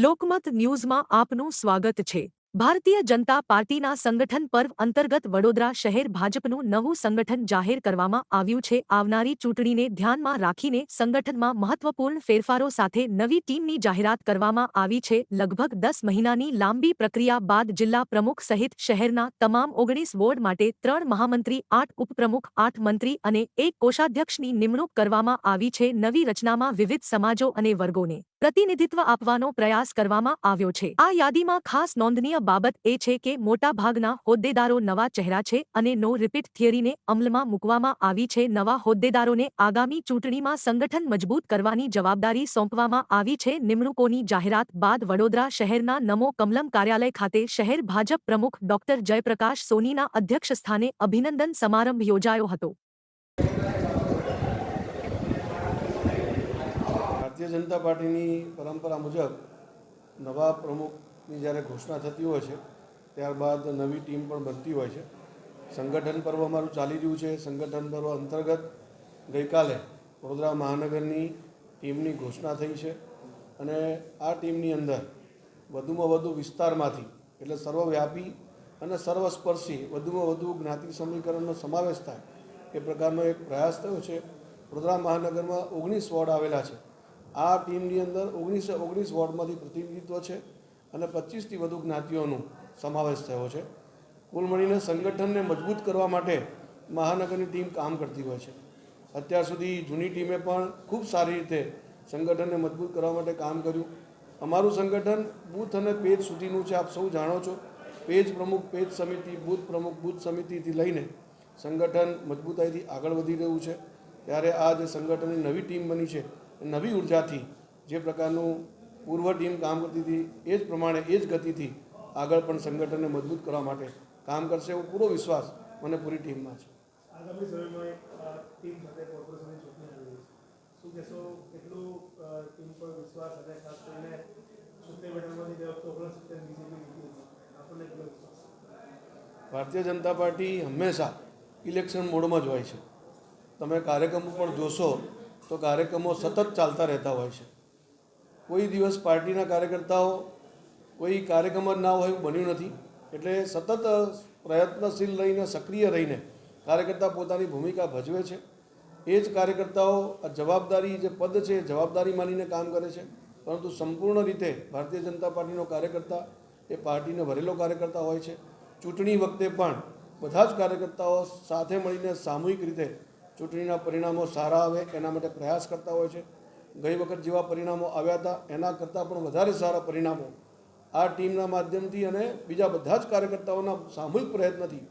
લોકમત ન્યૂઝમાં આપનું સ્વાગત છે। ભારતીય જનતા પાર્ટીના સંગઠન પર્વ અંતર્ગત વડોદરા શહેર ભાજપનું નવું સંગઠન જાહેર કરવામાં આવ્યું છે। આવનારી ચૂંટણીને ધ્યાનમાં રાખીને સંગઠનમાં મહત્વપૂર્ણ ફેરફારો સાથે નવી ટીમની જાહેરાત કરવામાં આવી છે। લગભગ 10 મહિનાની લાંબી પ્રક્રિયા બાદ જિલ્લા પ્રમુખ સહિત શહેરના તમામ 19 વોર્ડ માટે 3 મહામંત્રી, 8 ઉપપ્રમુખ, 8 મંત્રી અને 1 કોષાધ્યક્ષની નિમણૂક કરવામાં આવી છે। નવી રચનામાં વિવિધ સમાજો અને વર્ગોને પ્રતિનિધિત્વ આપવાનો પ્રયાસ કરવામાં આવ્યો છે। આ યાદીમાં ખાસ નોંધનીય બાબત એ છે કે મોટાભાગના હોદ્દેદારો નવા ચહેરા છે અને નો રિપીટ થિયરીને અમલમાં મૂકવામાં આવી છે। નવા હોદ્દેદારોને આગામી ચૂંટણીમાં સંગઠન મજબૂત કરવાની જવાબદારી સોંપવામાં આવી છે। નિમણૂકોની જાહેરાત બાદ વડોદરા શહેરના નમો કમલમ કાર્યાલય ખાતે શહેર ભાજપ પ્રમુખ ડોક્ટર જયપ્રકાશ સોનીના અધ્યક્ષસ્થાને અભિનંદન સમારંભ યોજાયો હતો। भारतीय जनता पार्टी परंपरा मुजब नवा प्रमुख की જ્યારે घोषणा थती હોય છે ત્યારબાદ નવી ટીમ પણ બનતી હોય છે। સંગઠન પર્વ અમારું ચાલી રહ્યું છે। સંગઠન પર્વ અંતર્ગત ગઈકાલે વડોદરા મહાનગરની ટીમની ઘોષણા થઈ છે અને આ ટીમની અંદર વધુમાં વધુ વિસ્તારમાંથી એટલે સર્વવ્યાપી અને સર્વસ્પર્શી વધુમાં વધુ જ્ઞાતિ સમીકરણનો સમાવેશ થાય એ પ્રકારનો એક પ્રયાસ થયો છે। વડોદરા મહાનગરમાં 19 વોર્ડ આવેલા છે। આ ટીમની અંદર 19 વોર્ડમાંથી પ્રતિનિધિત્વ છે અને 25થી વધુ જ્ઞાતિઓનો સમાવેશ થયો છે। કુલ મળીને સંગઠનને મજબૂત કરવા માટે મહાનગરની ટીમ કામ કરતી હોય છે। અત્યાર સુધી જૂની ટીમે પણ ખૂબ સારી રીતે સંગઠનને મજબૂત કરવા માટે કામ કર્યું। અમારું સંગઠન બૂથ અને પેજ સુધીનું છે। આપ સૌ જાણો છો, પેજ પ્રમુખ, પેજ સમિતિ, બૂથ પ્રમુખ, બૂથ સમિતિથી લઈને સંગઠન મજબૂતાઈથી આગળ વધી રહ્યું છે। ત્યારે આ જે સંગઠનની નવી ટીમ બની છે, નવી ઉર્જાથી જે પ્રકારનું પૂર્વ ટીમ કામ કરતી હતી એ જ પ્રમાણે એ જ ગતિથી આગળ પણ સંગઠનને મજબૂત કરવા માટે કામ કરશે એવો પૂરો વિશ્વાસ મને પૂરી ટીમમાં છે। આગામી સમયમાં ટીમ સાથે કોર્પોરેશનની ચૂંટણી આવી છે, શું કહેશો? કેટલું ટીમ પર વિશ્વાસ અને ખાસ કરીને 70 બેઠકમાંથી ગયો તો 69 બીજેપી જીતી હતી, આપણને કેટલો વિશ્વાસ? ભારતીય જનતા પાર્ટી હંમેશા ઇલેક્શન મોડમાં જ હોય છે। તમે કાર્યક્રમો પણ જોશો તો કાર્યક્રમો સતત ચાલતા રહેતા હોય છે। કોઈ દિવસ પાર્ટીના કાર્યકર્તાઓ કોઈ કાર્યક્રમ જ ના હોય એવું બન્યું નથી। એટલે સતત પ્રયત્નશીલ રહીને, સક્રિય રહીને કાર્યકર્તા પોતાની ભૂમિકા ભજવે છે। એ જ કાર્યકર્તાઓ આ જવાબદારી જે પદ છે એ જવાબદારી માનીને કામ કરે છે। પરંતુ સંપૂર્ણ રીતે ભારતીય જનતા પાર્ટીનો કાર્યકર્તા એ પાર્ટીને ભરેલો કાર્યકર્તા હોય છે। ચૂંટણી વખતે પણ બધા જ કાર્યકર્તાઓ સાથે મળીને સામૂહિક રીતે ચૂંટણીના પરિણામો સારા આવે એના માટે પ્રયાસ કરતા હોય છે। ગઈ વખત જેવા પરિણામો આવ્યા હતા એના કરતાં પણ વધારે સારા પરિણામો આ ટીમના માધ્યમથી અને બીજા બધા જ કાર્યકર્તાઓના સામૂહિક પ્રયત્નથી,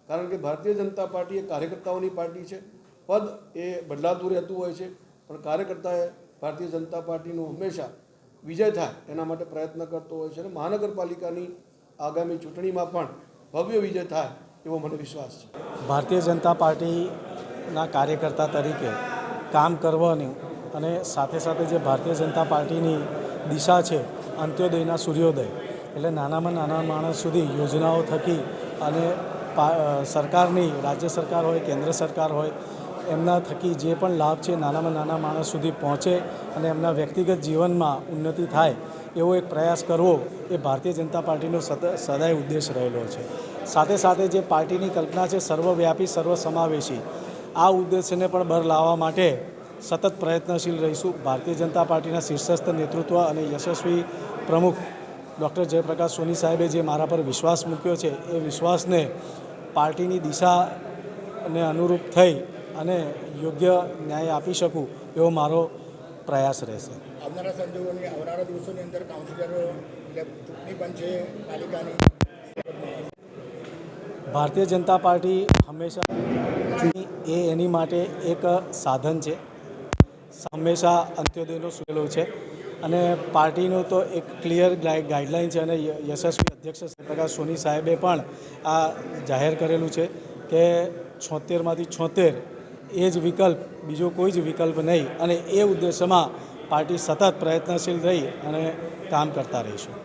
કારણ કે ભારતીય જનતા પાર્ટી એ કાર્યકર્તાઓની પાર્ટી છે। પદ એ બદલાતું રહેતું હોય છે, પણ કાર્યકર્તાએ ભારતીય જનતા પાર્ટીનું હંમેશા વિજય થાય એના માટે પ્રયત્ન કરતો હોય છે અને મહાનગરપાલિકાની આગામી ચૂંટણીમાં પણ ભવ્ય વિજય થાય એવો મને વિશ્વાસ છે। ભારતીય જનતા પાર્ટીના કાર્યકર્તા તરીકે કામ કરવાનું અને સાથે સાથે જે ભારતીય જનતા પાર્ટીની દિશા છે અંત્યોદયના સૂર્યોદય, એટલે નાનામાં નાના માણસ સુધી યોજનાઓ થકી અને સરકારની, રાજ્ય સરકાર હોય, કેન્દ્ર સરકાર હોય, એમના થકી જે પણ લાભ છે નાનામાં નાના માણસ સુધી પહોંચે અને એમના વ્યક્તિગત જીવનમાં ઉન્નતિ થાય એવો એક પ્રયાસ કરવો એ ભારતીય જનતા પાર્ટીનો સદાય ઉદ્દેશ રહેલો છે। સાથે સાથે જે પાર્ટીની કલ્પના છે સર્વવ્યાપી, સર્વસમાવેશી, આ ઉદ્દેશ્યને પણ બહાર લાવવા માટે સતત પ્રયત્નશીલ રહીશું। ભારતીય જનતા પાર્ટીના શીર્ષસ્થ નેતૃત્વ અને યશસ્વી પ્રમુખ ડૉક્ટર જયપ્રકાશ સોની સાહેબે જે મારા પર વિશ્વાસ મૂક્યો છે એ વિશ્વાસને પાર્ટીની દિશાને અનુરૂપ થઈ અને યોગ્ય ન્યાય આપી શકું એવો મારો પ્રયાસ રહેશે। આવનારા સંજોગોની, આવનારા દિવસોની અંદર કાઉન્સિલરો એટલે ચૂંટણી પણ છે પાલિકાની, ભારતીય જનતા પાર્ટી હંમેશા એ એની માટે એક સાધન છે, હંમેશા અંત્યોદયનો સૂચવેલો છે અને પાર્ટીનું તો એક ક્લિયર ગાઈડલાઇન છે અને યશસ્વી અધ્યક્ષ પ્રકાશ સોની સાહેબે પણ આ જાહેર કરેલું છે કે 76માંથી 76 એ જ વિકલ્પ, બીજો કોઈ જ વિકલ્પ નહીં અને એ ઉદ્દેશ્યમાં પાર્ટી સતત પ્રયત્નશીલ રહી અને કામ કરતા રહીશું।